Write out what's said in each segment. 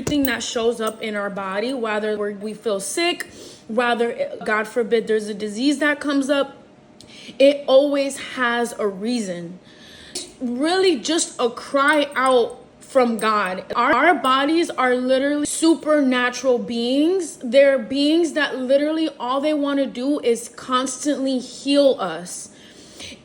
everything that shows up in our body, whether we feel sick, whether, God forbid, there's a disease that comes up, it always has a reason. It's really just a cry out from God. Our bodies are literally supernatural beings. They're beings that literally all they want to do is constantly heal us.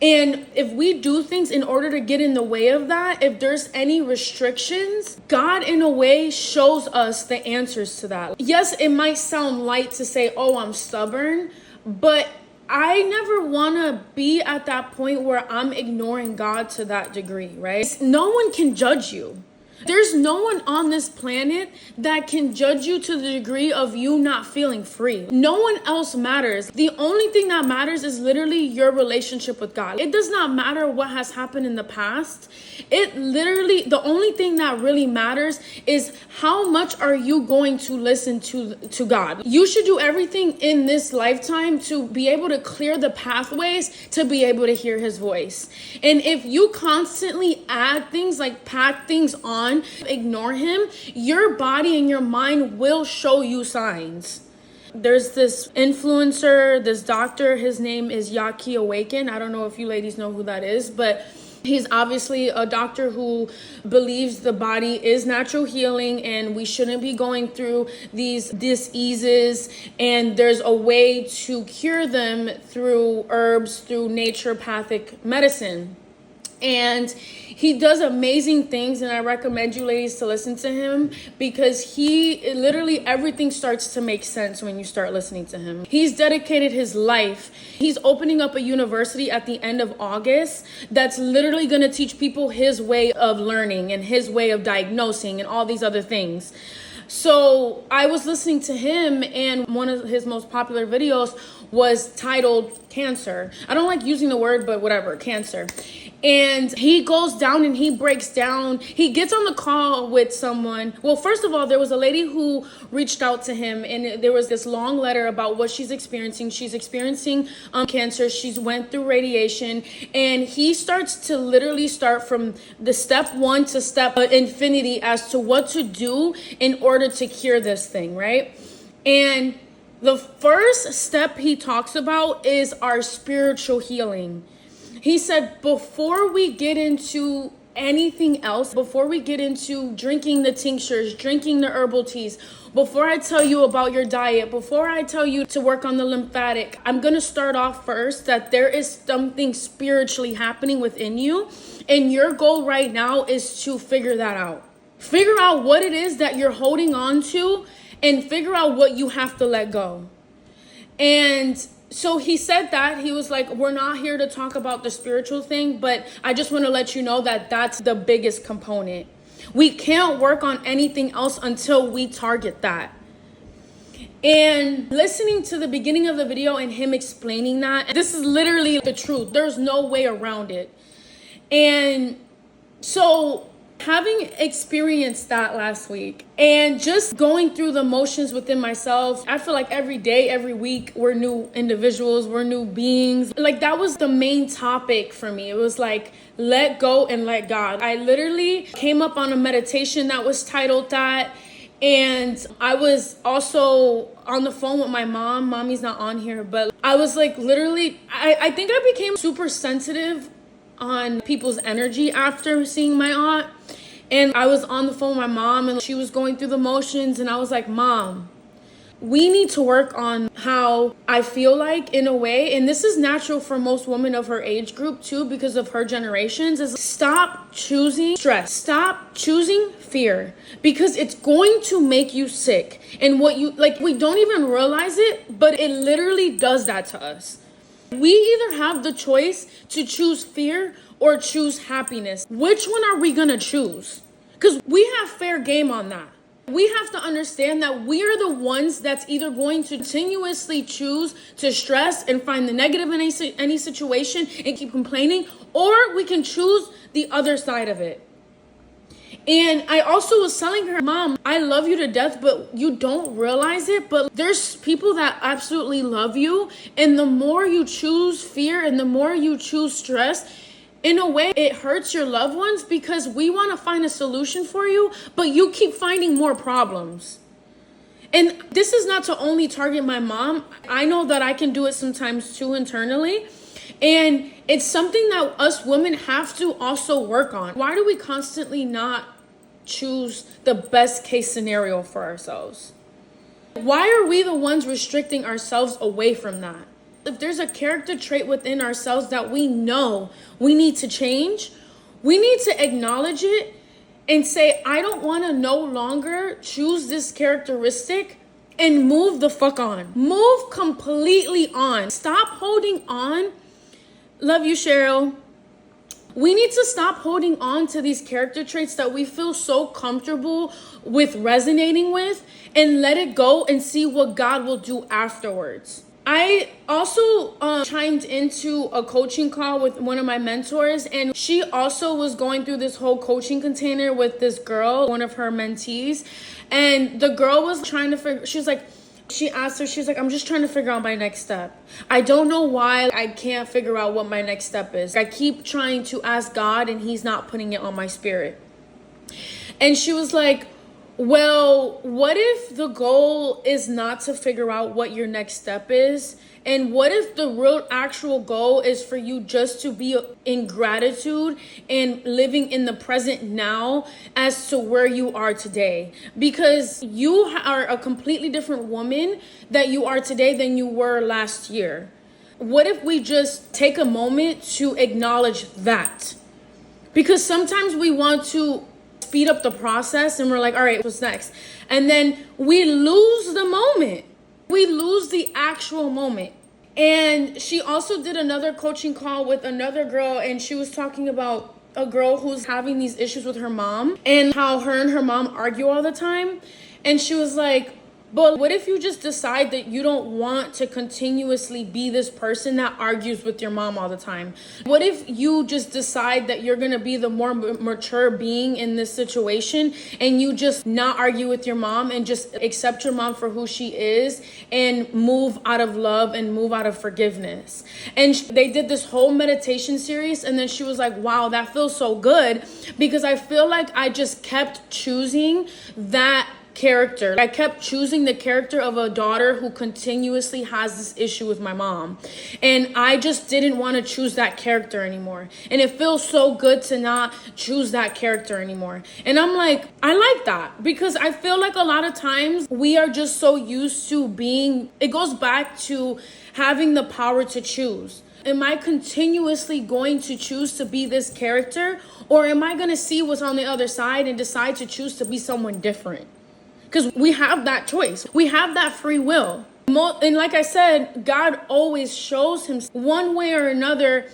And if we do things in order to get in the way of that, if there's any restrictions, God in a way shows us the answers to that. Yes, it might sound light to say, oh, I'm stubborn, but I never want to be at that point where I'm ignoring God to that degree, right? No one can judge you. There's no one on this planet that can judge you to the degree of you not feeling free. No one else matters. The only thing that matters is literally your relationship with God. It does not matter what has happened in the past. The only thing that really matters is how much are you going to listen to God. You should do everything in this lifetime to be able to clear the pathways to be able to hear his voice. And if you constantly add things, like pack things on, ignore him, your body and your mind will show you signs. There's this influencer, this doctor, his name is Yaki Awaken. I don't know if you ladies know who that is, but he's obviously a doctor who believes the body is natural healing and we shouldn't be going through these diseases, and there's a way to cure them through herbs, through naturopathic medicine. And he does amazing things, and I recommend you ladies to listen to him because literally everything starts to make sense when you start listening to him. He's dedicated his life. He's opening up a university at the end of August that's literally going to teach people his way of learning and his way of diagnosing and all these other things. So I was listening to him, and one of his most popular videos was titled Cancer. I don't like using the word, but whatever, cancer. And he goes down and he breaks down. He gets on the call with someone. Well, first of all, there was a lady who reached out to him, and there was this long letter about what she's experiencing. She's experiencing cancer. She's went through radiation, and he starts to literally start from the step 1 to step infinity as to what to do in order to cure this thing, right? And the first step he talks about is our spiritual healing. He said, before we get into anything else, before we get into drinking the tinctures, drinking the herbal teas, before I tell you about your diet, before I tell you to work on the lymphatic, I'm going to start off first that there is something spiritually happening within you. And your goal right now is to figure that out. Figure out what it is that you're holding on to and figure out what you have to let go. And so he said that. He was like, we're not here to talk about the spiritual thing, but I just want to let you know that that's the biggest component. We can't work on anything else until we target that. And listening to the beginning of the video and him explaining that, this is literally the truth. There's no way around it. And so having experienced that last week and just going through the motions within myself, I feel like every day, every week, we're new individuals, we're new beings. Like, that was the main topic for me. It was like, let go and let God. I literally came up on a meditation that was titled that. And I was also on the phone with my mom. Mommy's not on here, but I was like, literally, I think I became super sensitive on people's energy after seeing my aunt. And I was on the phone with my mom, and she was going through the motions, and I was like, Mom, we need to work on how I feel like, in a way, and this is natural for most women of her age group too, because of her generations, is stop choosing stress. Stop choosing fear, because it's going to make you sick. And we don't even realize it, but it literally does that to us. We either have the choice to choose fear or choose happiness. Which one are we going to choose? Because we have fair game on that. We have to understand that we are the ones that's either going to continuously choose to stress and find the negative in any situation and keep complaining, or we can choose the other side of it. And I also was telling her, Mom, I love you to death, but you don't realize it. But there's people that absolutely love you. And the more you choose fear and the more you choose stress, In a way, it hurts your loved ones because we want to find a solution for you, but you keep finding more problems. And this is not to only target my mom. I know that I can do it sometimes too internally. And it's something that us women have to also work on. Why do we constantly not choose the best case scenario for ourselves? Why are we the ones restricting ourselves away from that? If there's a character trait within ourselves that we know we need to change, we need to acknowledge it and say, I don't want to no longer choose this characteristic, and move the fuck on. Move completely on. Stop holding on. Love you, Cheryl. We need to stop holding on to these character traits that we feel so comfortable with resonating with, and let it go and see what God will do afterwards. I also chimed into a coaching call with one of my mentors, and she also was going through this whole coaching container with this girl, one of her mentees. And the girl was trying to figure, she asked her, she's like, I'm just trying to figure out my next step. I don't know why I can't figure out what my next step is. I keep trying to ask God and he's not putting it on my spirit. And she was like, well, what if the goal is not to figure out what your next step is? And what if the real actual goal is for you just to be in gratitude and living in the present now as to where you are today? Because you are a completely different woman that you are today than you were last year. What if we just take a moment to acknowledge that? Because sometimes we want to speed up the process and we're like, all right, what's next? And then we lose the moment. We lose the actual moment. And she also did another coaching call with another girl, and she was talking about a girl who's having these issues with her mom and how her and her mom argue all the time. And she was like, but what if you just decide that you don't want to continuously be this person that argues with your mom all the time? What if you just decide that you're going to be the more mature being in this situation, and you just not argue with your mom and just accept your mom for who she is and move out of love and move out of forgiveness? And they did this whole meditation series, and then she was like, wow, that feels so good, because I feel like I just kept choosing that character. I kept choosing the character of a daughter who continuously has this issue with my mom. And I just didn't want to choose that character anymore. And it feels so good to not choose that character anymore. And I'm like, I like that, because I feel like a lot of times we are just so used to being, it goes back to having the power to choose. Am I continuously going to choose to be this character, or am I going to see what's on the other side and decide to choose to be someone different? Because we have that choice. We have that free will. And like I said, God always shows him one way or another.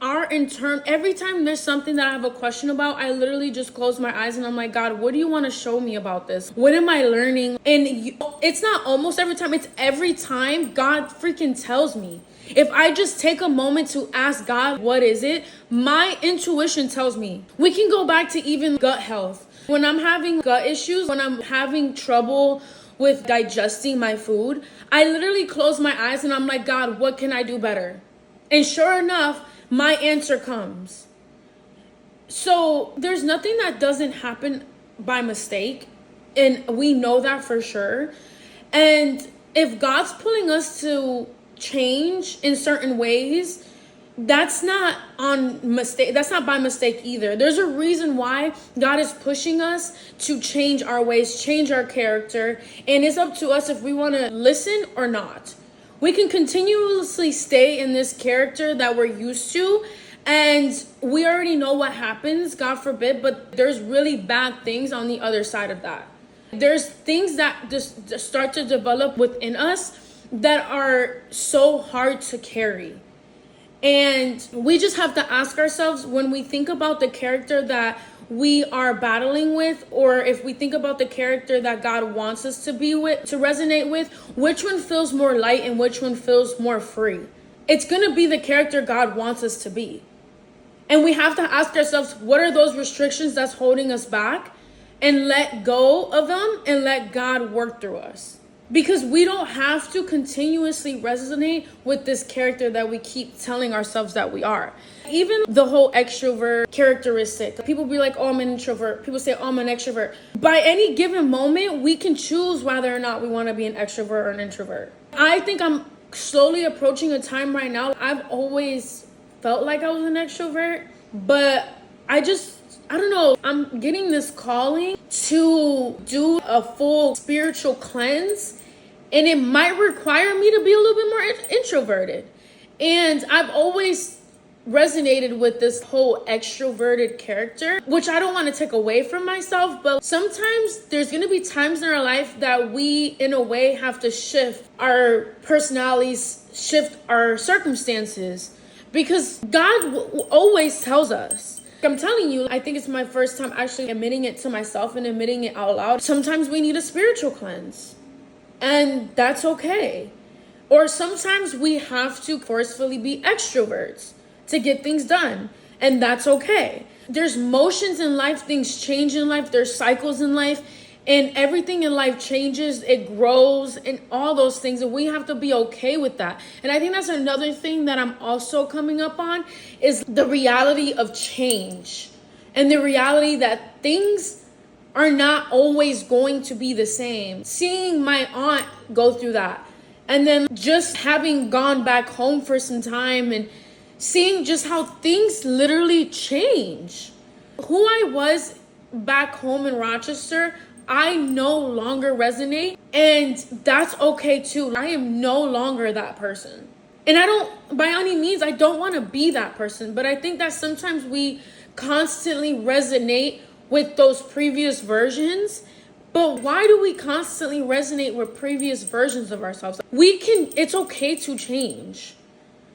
Every time there's something that I have a question about, I literally just close my eyes and I'm like, God, what do you want to show me about this? What am I learning? And it's not almost every time, it's every time God freaking tells me. If I just take a moment to ask God, what is it? My intuition tells me. We can go back to even gut health. When I'm having gut issues, when I'm having trouble with digesting my food, I literally close my eyes and I'm like, God, what can I do better? And sure enough, my answer comes. So there's nothing that doesn't happen by mistake. And we know that for sure. And if God's pulling us to change in certain ways, that's not on mistake. That's not by mistake either. There's a reason why God is pushing us to change our ways, change our character. And it's up to us if we want to listen or not. We can continuously stay in this character that we're used to, and we already know what happens, God forbid, but there's really bad things on the other side of that. There's things that just start to develop within us that are so hard to carry. And we just have to ask ourselves, when we think about the character that we are battling with, or if we think about the character that God wants us to be with, to resonate with, which one feels more light and which one feels more free? It's going to be the character God wants us to be. And we have to ask ourselves, what are those restrictions that's holding us back? And let go of them and let God work through us. Because we don't have to continuously resonate with this character that we keep telling ourselves that we are. Even the whole extrovert characteristic. People be like, oh, I'm an introvert. People say, oh, I'm an extrovert. By any given moment, we can choose whether or not we want to be an extrovert or an introvert. I think I'm slowly approaching a time right now. I've always felt like I was an extrovert, but I don't know. I'm getting this calling to do a full spiritual cleanse, and it might require me to be a little bit more introverted. And I've always resonated with this whole extroverted character, which I don't want to take away from myself, but sometimes there's going to be times in our life that we, in a way, have to shift our personalities, shift our circumstances, because God always tells us. I'm telling you, I think it's my first time actually admitting it to myself and admitting it out loud. Sometimes we need a spiritual cleanse, and that's okay. Or sometimes we have to forcefully be extroverts to get things done, and that's okay. There's motions in life, things change in life, there's cycles in life, and everything in life changes, it grows, and all those things, and we have to be okay with that. And I think that's another thing that I'm also coming up on, is the reality of change, and the reality that things are not always going to be the same. Seeing my aunt go through that, and then just having gone back home for some time and seeing just how things literally change. Who I was back home in Rochester, I no longer resonate, and that's okay too. I am no longer that person. And I don't, by any means, I don't want to be that person, but I think that sometimes we constantly resonate with those previous versions. But why do we constantly resonate with previous versions of ourselves? It's okay to change.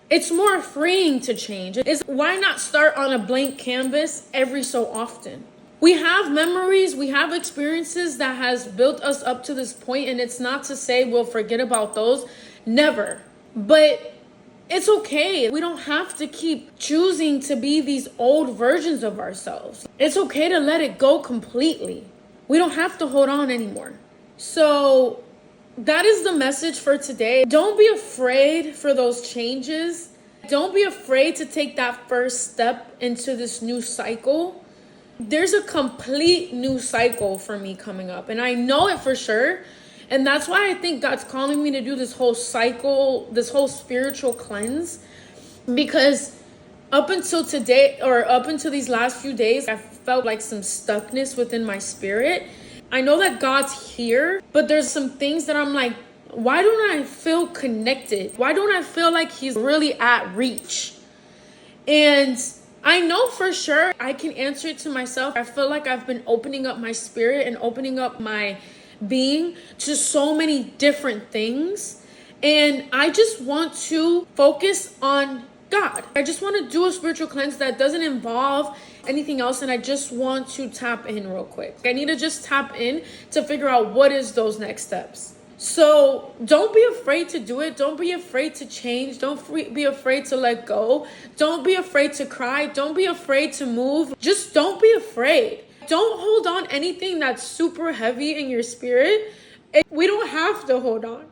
It's more freeing to change. Why not start on a blank canvas every so often? We have memories, we have experiences that has built us up to this point, and it's not to say we'll forget about those. Never. But it's okay. We don't have to keep choosing to be these old versions of ourselves. It's okay to let it go completely. We don't have to hold on anymore. So that is the message for today. Don't be afraid for those changes. Don't be afraid to take that first step into this new cycle. There's a complete new cycle for me coming up, and I know it for sure. And that's why I think God's calling me to do this whole cycle, this whole spiritual cleanse, because up until today, or up until these last few days, I felt like some stuckness within my spirit. I know that God's here, but there's some things that I'm like, why don't I feel connected? Why don't I feel like he's really at reach? And I know for sure I can answer it to myself. I feel like I've been opening up my spirit and opening up my being to so many different things. And I just want to focus on God. I just want to do a spiritual cleanse that doesn't involve anything else, and I just want to tap in real quick. I need to just tap in to figure out what is those next steps. So don't be afraid to do it. Don't be afraid to change. Don't be afraid to let go. Don't be afraid to cry. Don't be afraid to move. Just don't be afraid. Don't hold on anything that's super heavy in your spirit. We don't have to hold on.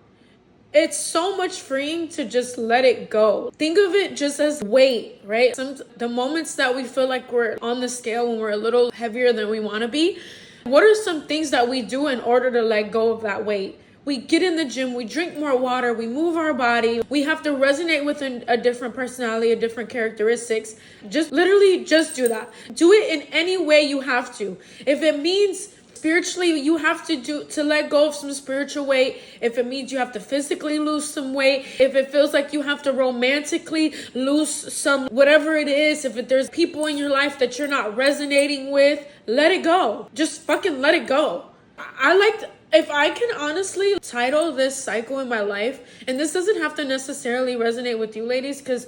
It's so much freeing to just let it go. Think of it just as weight, right? The moments that we feel like we're on the scale when we're a little heavier than we want to be, what are some things that we do in order to let go of that weight? We get in the gym, we drink more water, we move our body. We have to resonate with a different personality, a different characteristics. Just do that. Do it in any way you have to. If it means spiritually, you have to let go of some spiritual weight. If it means you have to physically lose some weight, if it feels like you have to romantically lose some, whatever it is, if there's people in your life that you're not resonating with, let it go. Just fucking let it go. If I can honestly title this cycle in my life, and this doesn't have to necessarily resonate with you ladies, because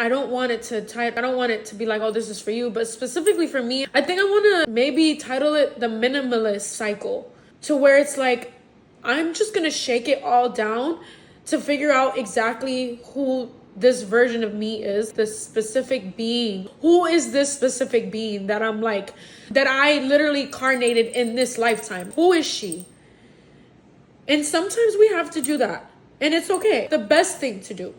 I don't want it to be like, oh, this is for you, but specifically for me, I think I want to maybe title it the minimalist cycle, to where it's like, I'm just going to shake it all down to figure out exactly who this version of me is, this specific being. Who is this specific being that I literally carnated in this lifetime? Who is she? And sometimes we have to do that. And it's okay. The best thing to do.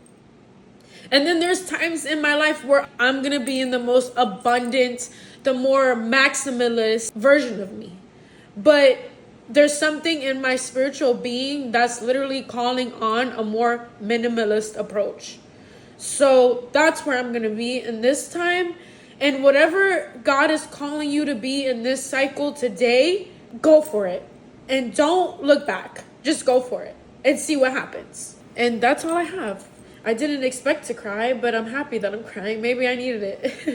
And then there's times in my life where I'm going to be in the most abundant, the more maximalist version of me. But there's something in my spiritual being that's literally calling on a more minimalist approach. So that's where I'm going to be in this time. And whatever God is calling you to be in this cycle today, go for it. And don't look back. Just go for it and see what happens. And that's all I have. I didn't expect to cry, but I'm happy that I'm crying. Maybe I needed it.